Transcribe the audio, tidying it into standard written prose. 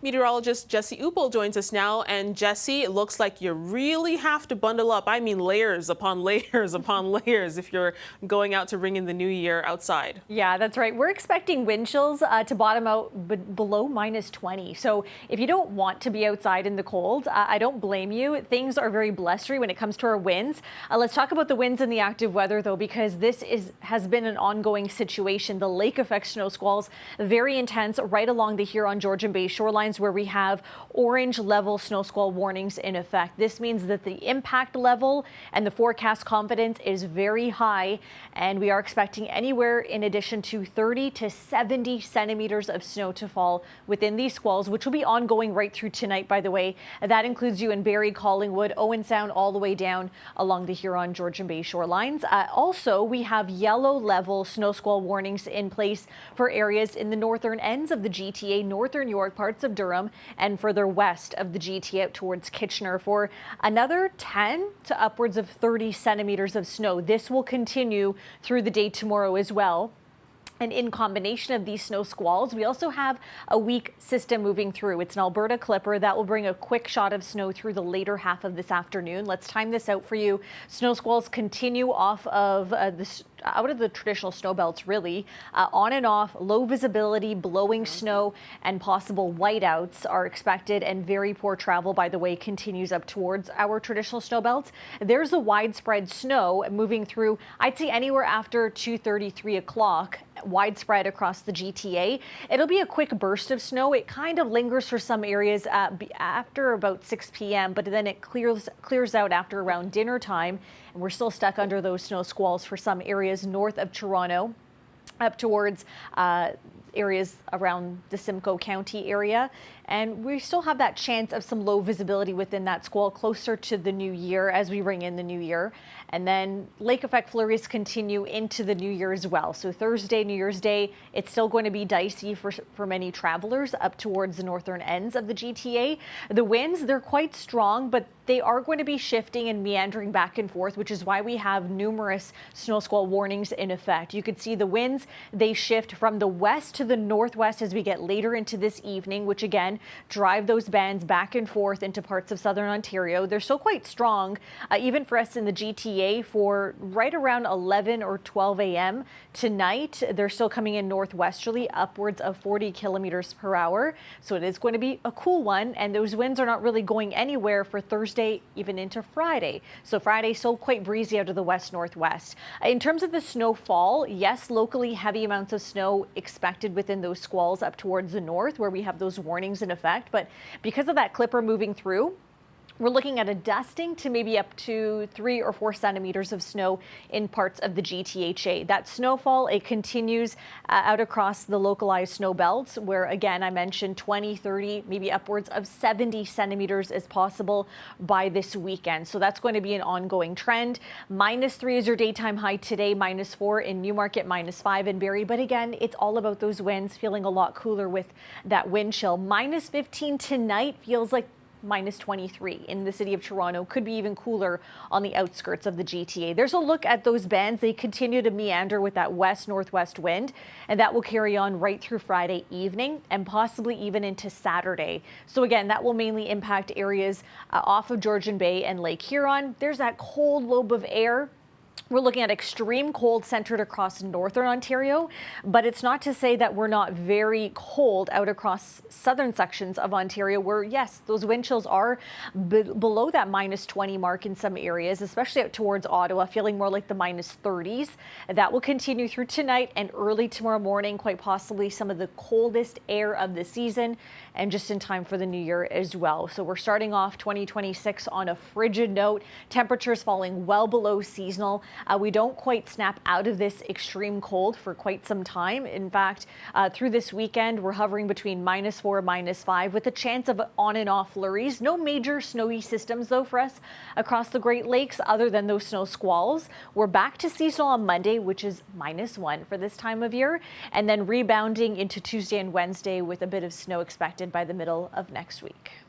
Meteorologist Jesse Upel joins us now. And Jesse, it looks like you really have to bundle up. I mean, layers upon layers upon layers if you're going out to ring in the new year outside. Yeah, that's right. We're expecting wind chills to bottom out below -20. So if you don't want to be outside in the cold, I don't blame you. Things are very blustery when it comes to our winds. Let's talk about the winds and the active weather, though, because this has been an ongoing situation. The lake effect snow squalls, very intense right along the Huron-Georgian Bay shorelines, where we have orange level snow squall warnings in effect. This means that the impact level and the forecast confidence is very high, and we are expecting anywhere in addition to 30 to 70 centimeters of snow to fall within these squalls, which will be ongoing right through tonight, by the way. That includes you in Barrie, Collingwood, Owen Sound, all the way down along the Huron-Georgian Bay shorelines. Also, we have yellow level snow squall warnings in place for areas in the northern ends of the GTA, northern York, parts of Durham, and further west of the GTA out towards Kitchener for another 10 to upwards of 30 centimeters of snow. This will continue through the day tomorrow as well. And in combination of these snow squalls, we also have a weak system moving through. It's an Alberta clipper that will bring a quick shot of snow through the later half of this afternoon. Let's time this out for you. Snow squalls continue off of out of the traditional snow belts, really. On and off, low visibility, blowing snow, and possible whiteouts are expected, and very poor travel, by the way, continues up towards our traditional snow belts. There's a widespread snow moving through, I'd say anywhere after 2:30, 3 o'clock, widespread across the GTA. It'll be a quick burst of snow. It kind of lingers for some areas after about 6 p.m., but then it clears out after around dinner time. And we're still stuck under those snow squalls for some areas north of Toronto, up towards areas around the Simcoe County area. And we still have that chance of some low visibility within that squall closer to the new year as we ring in the new year. And then lake effect flurries continue into the new year as well. So Thursday, New Year's Day, it's still going to be dicey for many travelers up towards the northern ends of the GTA. The winds, they're quite strong, but they are going to be shifting and meandering back and forth, which is why we have numerous snow squall warnings in effect. You could see the winds, they shift from the west to the northwest as we get later into this evening, which again, drive those bands back and forth into parts of southern Ontario. They're still quite strong, even for us in the GTA for right around 11 or 12 a.m. tonight. They're still coming in northwesterly, upwards of 40 kilometers per hour. So it is going to be a cool one, and those winds are not really going anywhere for Thursday, even into Friday. So Friday still quite breezy out of the west-northwest. In terms of the snowfall, yes, locally heavy amounts of snow expected within those squalls up towards the north where we have those warnings in effect, but because of that clipper moving through, we're looking at a dusting to maybe up to 3 or 4 centimeters of snow in parts of the GTHA. That snowfall, it continues out across the localized snow belts where, again, I mentioned 20, 30, maybe upwards of 70 centimeters is possible by this weekend. So that's going to be an ongoing trend. -3 is your daytime high today, -4 in Newmarket, -5 in Barrie. But again, it's all about those winds, feeling a lot cooler with that wind chill. -15 tonight feels like -23 in the city of Toronto, could be even cooler on the outskirts of the GTA. There's a look at those bands. They continue to meander with that west-northwest wind, and that will carry on right through Friday evening and possibly even into Saturday. So again, that will mainly impact areas off of Georgian Bay and Lake Huron. There's that cold lobe of air. We're looking at extreme cold centered across northern Ontario, but it's not to say that we're not very cold out across southern sections of Ontario where, yes, those wind chills are below that -20 mark in some areas, especially out towards Ottawa, feeling more like the -30s. That will continue through tonight and early tomorrow morning, quite possibly some of the coldest air of the season, and just in time for the new year as well. So we're starting off 2026 on a frigid note, temperatures falling well below seasonal. We don't quite snap out of this extreme cold for quite some time. In fact, through this weekend, we're hovering between -4 and -5 with a chance of on and off flurries. No major snowy systems, though, for us across the Great Lakes other than those snow squalls. We're back to seasonal on Monday, which is -1 for this time of year, and then rebounding into Tuesday and Wednesday with a bit of snow expected by the middle of next week.